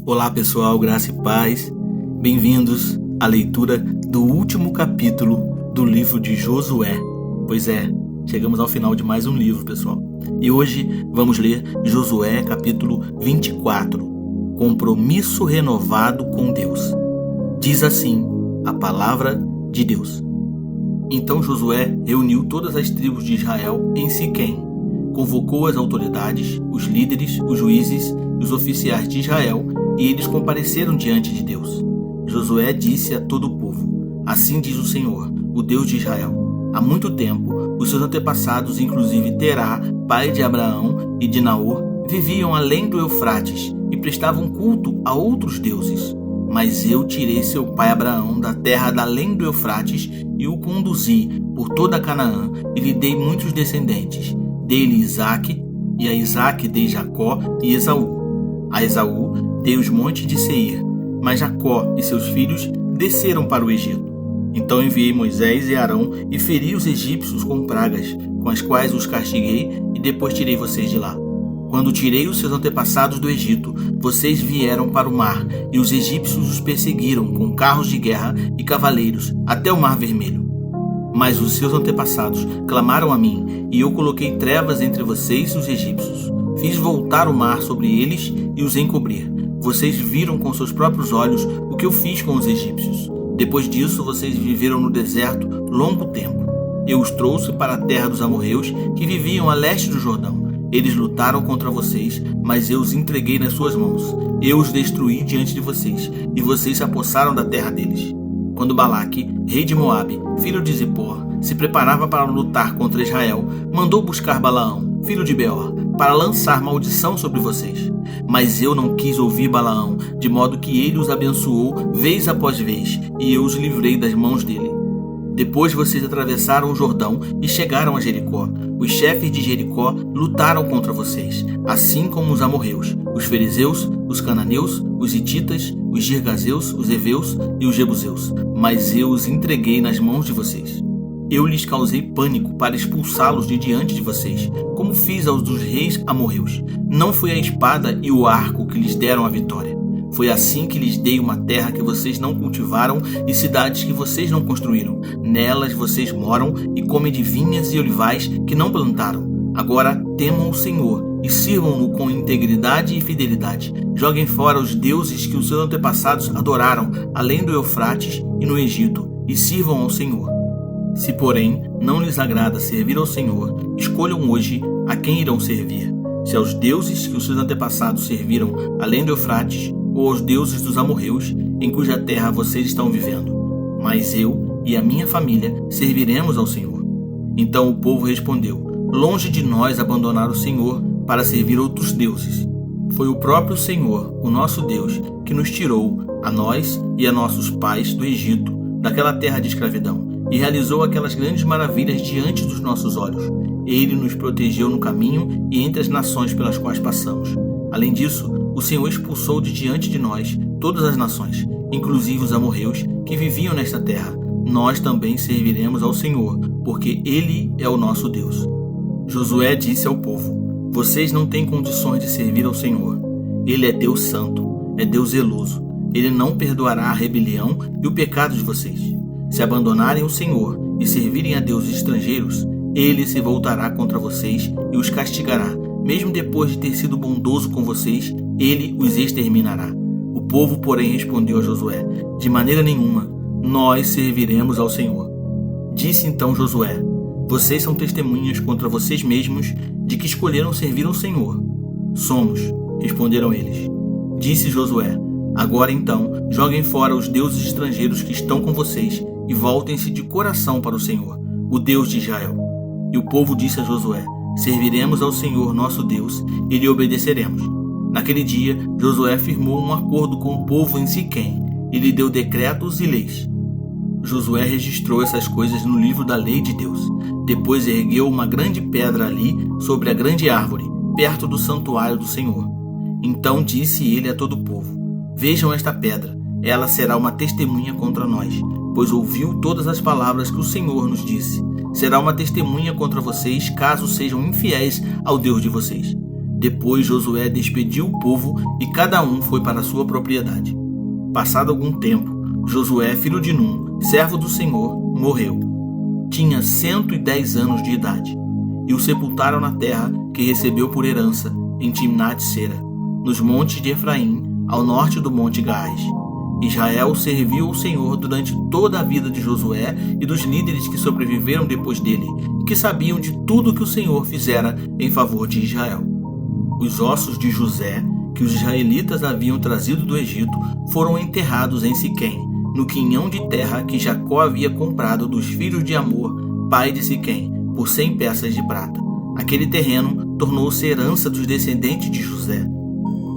Olá pessoal, graça e paz, bem-vindos à leitura do último capítulo do livro de Josué. Pois é, chegamos ao final de mais um livro, pessoal. E hoje vamos ler Josué capítulo 24, Compromisso renovado com Deus. Diz assim a palavra de Deus. Então Josué reuniu todas as tribos de Israel em Siquém, convocou as autoridades, os líderes, os juízes e os oficiais de Israel, e eles compareceram diante de Deus. Josué disse a todo o povo: Assim diz o Senhor, o Deus de Israel: Há muito tempo, os seus antepassados, inclusive Terá, pai de Abraão e de Naor, viviam além do Eufrates e prestavam culto a outros deuses. Mas eu tirei seu pai Abraão da terra da além do Eufrates e o conduzi por toda Canaã e lhe dei muitos descendentes. Dei-lhe Isaque, e a Isaque dei Jacó e Esaú. A Esaú dei os montes de Seir, mas Jacó e seus filhos desceram para o Egito. Então enviei Moisés e Arão e feri os egípcios com pragas, com as quais os castiguei, e depois tirei vocês de lá. Quando tirei os seus antepassados do Egito, vocês vieram para o mar, e os egípcios os perseguiram com carros de guerra e cavaleiros até o Mar Vermelho. Mas os seus antepassados clamaram a mim, e eu coloquei trevas entre vocês e os egípcios. Fiz voltar o mar sobre eles e os encobrir. Vocês viram com seus próprios olhos o que eu fiz com os egípcios. Depois disso, vocês viveram no deserto longo tempo. Eu os trouxe para a terra dos amorreus, que viviam a leste do Jordão. Eles lutaram contra vocês, mas eu os entreguei nas suas mãos. Eu os destruí diante de vocês, e vocês se apossaram da terra deles. Quando Balaque, rei de Moabe, filho de Zippor, se preparava para lutar contra Israel, mandou buscar Balaão, filho de Beor, para lançar maldição sobre vocês. Mas eu não quis ouvir Balaão, de modo que ele os abençoou vez após vez, e eu os livrei das mãos dele. Depois vocês atravessaram o Jordão e chegaram a Jericó. Os chefes de Jericó lutaram contra vocês, assim como os amorreus, os fariseus, os cananeus, os hititas, os girgazeus, os heveus e os jebuseus. Mas eu os entreguei nas mãos de vocês. Eu lhes causei pânico para expulsá-los de diante de vocês, como fiz aos dos reis amorreus. Não foi a espada e o arco que lhes deram a vitória. Foi assim que lhes dei uma terra que vocês não cultivaram e cidades que vocês não construíram. Nelas vocês moram e comem de vinhas e olivais que não plantaram. Agora temam o Senhor e sirvam-no com integridade e fidelidade. Joguem fora os deuses que os seus antepassados adoraram, além do Eufrates e no Egito, e sirvam ao Senhor. Se, porém, não lhes agrada servir ao Senhor, escolham hoje a quem irão servir. Se aos deuses que os seus antepassados serviram além do Eufrates, ou aos deuses dos amorreus, em cuja terra vocês estão vivendo. Mas eu e a minha família serviremos ao Senhor. Então o povo respondeu: Longe de nós abandonar o Senhor para servir outros deuses. Foi o próprio Senhor, o nosso Deus, que nos tirou, a nós e a nossos pais, do Egito, daquela terra de escravidão, e realizou aquelas grandes maravilhas diante dos nossos olhos. Ele nos protegeu no caminho e entre as nações pelas quais passamos. Além disso, o Senhor expulsou de diante de nós todas as nações, inclusive os amorreus que viviam nesta terra. Nós também serviremos ao Senhor, porque Ele é o nosso Deus. Josué disse ao povo: Vocês não têm condições de servir ao Senhor. Ele é Deus santo, é Deus zeloso. Ele não perdoará a rebelião e o pecado de vocês. Se abandonarem o Senhor e servirem a deuses estrangeiros, Ele se voltará contra vocês e os castigará. Mesmo depois de ter sido bondoso com vocês, Ele os exterminará. O povo, porém, respondeu a Josué: De maneira nenhuma, nós serviremos ao Senhor. Disse então Josué: Vocês são testemunhas contra vocês mesmos de que escolheram servir ao Senhor. Somos, responderam eles. Disse Josué: Agora então, joguem fora os deuses estrangeiros que estão com vocês e voltem-se de coração para o Senhor, o Deus de Israel. E o povo disse a Josué: Serviremos ao Senhor nosso Deus e lhe obedeceremos. Naquele dia, Josué firmou um acordo com o povo em Siquém e lhe deu decretos e leis. Josué registrou essas coisas no livro da lei de Deus. Depois ergueu uma grande pedra ali, sobre a grande árvore, perto do santuário do Senhor. Então disse ele a todo o povo: Vejam esta pedra, ela será uma testemunha contra nós, pois ouviu todas as palavras que o Senhor nos disse. Será uma testemunha contra vocês, caso sejam infiéis ao Deus de vocês. Depois Josué despediu o povo e cada um foi para a sua propriedade. Passado algum tempo, Josué, filho de Num, servo do Senhor, morreu. Tinha 110 anos de idade, e o sepultaram na terra que recebeu por herança, em Timnat-Sera, nos montes de Efraim, ao norte do monte Gaás. Israel serviu ao Senhor durante toda a vida de Josué e dos líderes que sobreviveram depois dele, que sabiam de tudo que o Senhor fizera em favor de Israel. Os ossos de José, que os israelitas haviam trazido do Egito, foram enterrados em Siquém, no quinhão de terra que Jacó havia comprado dos filhos de Amor, pai de Siquém, por 100 peças de prata. Aquele terreno tornou-se herança dos descendentes de José.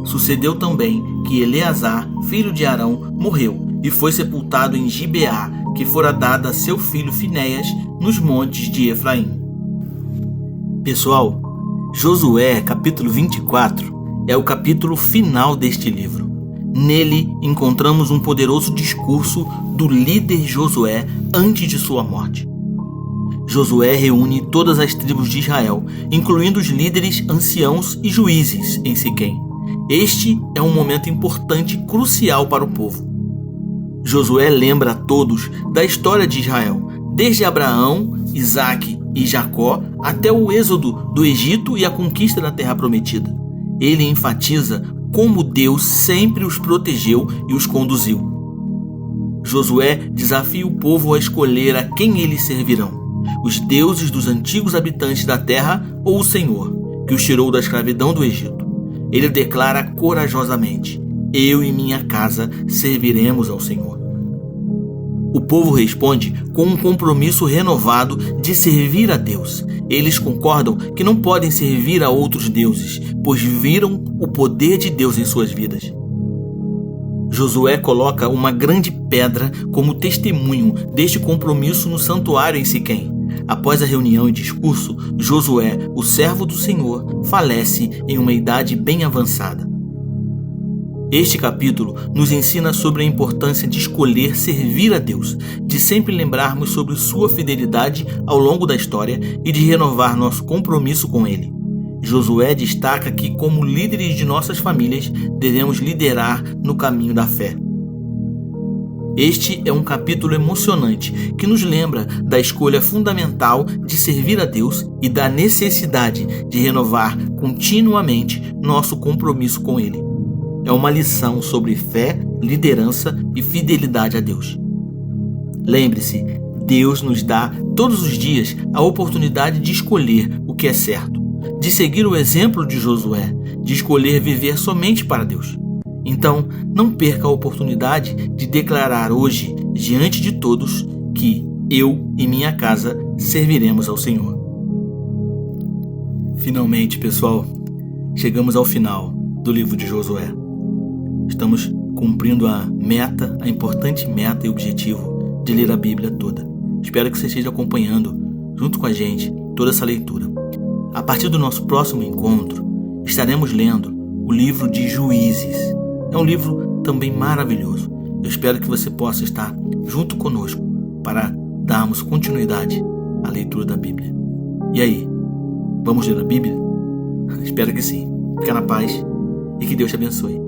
Sucedeu também que Eleazar, filho de Arão, morreu e foi sepultado em Gibeá, que fora dada a seu filho Finéias, nos montes de Efraim. Pessoal, Josué, capítulo 24, é o capítulo final deste livro. Nele encontramos um poderoso discurso do líder Josué antes de sua morte. Josué reúne todas as tribos de Israel, incluindo os líderes, anciãos e juízes em Siquém. Este é um momento importante e crucial para o povo. Josué lembra a todos da história de Israel, desde Abraão, Isaque e Jacó até o êxodo do Egito e a conquista da Terra Prometida. Ele enfatiza como Deus sempre os protegeu e os conduziu. Josué desafia o povo a escolher a quem eles servirão: os deuses dos antigos habitantes da terra ou o Senhor, que os tirou da escravidão do Egito. Ele declara corajosamente: eu e minha casa serviremos ao Senhor. O povo responde com um compromisso renovado de servir a Deus. Eles concordam que não podem servir a outros deuses, pois viram o poder de Deus em suas vidas. Josué coloca uma grande pedra como testemunho deste compromisso no santuário em Siquém. Após a reunião e discurso, Josué, o servo do Senhor, falece em uma idade bem avançada. Este capítulo nos ensina sobre a importância de escolher servir a Deus, de sempre lembrarmos sobre sua fidelidade ao longo da história e de renovar nosso compromisso com Ele. Josué destaca que, como líderes de nossas famílias, devemos liderar no caminho da fé. Este é um capítulo emocionante que nos lembra da escolha fundamental de servir a Deus e da necessidade de renovar continuamente nosso compromisso com Ele. É uma lição sobre fé, liderança e fidelidade a Deus. Lembre-se, Deus nos dá todos os dias a oportunidade de escolher o que é certo, de seguir o exemplo de Josué, de escolher viver somente para Deus. Então, não perca a oportunidade de declarar hoje, diante de todos, que eu e minha casa serviremos ao Senhor. Finalmente, pessoal, chegamos ao final do livro de Josué. Estamos cumprindo a importante meta e objetivo de ler a Bíblia toda. Espero que você esteja acompanhando, junto com a gente, toda essa leitura. A partir do nosso próximo encontro, estaremos lendo o livro de Juízes. É um livro também maravilhoso. Eu espero que você possa estar junto conosco para darmos continuidade à leitura da Bíblia. E aí, vamos ler a Bíblia? Espero que sim. Fica na paz e que Deus te abençoe.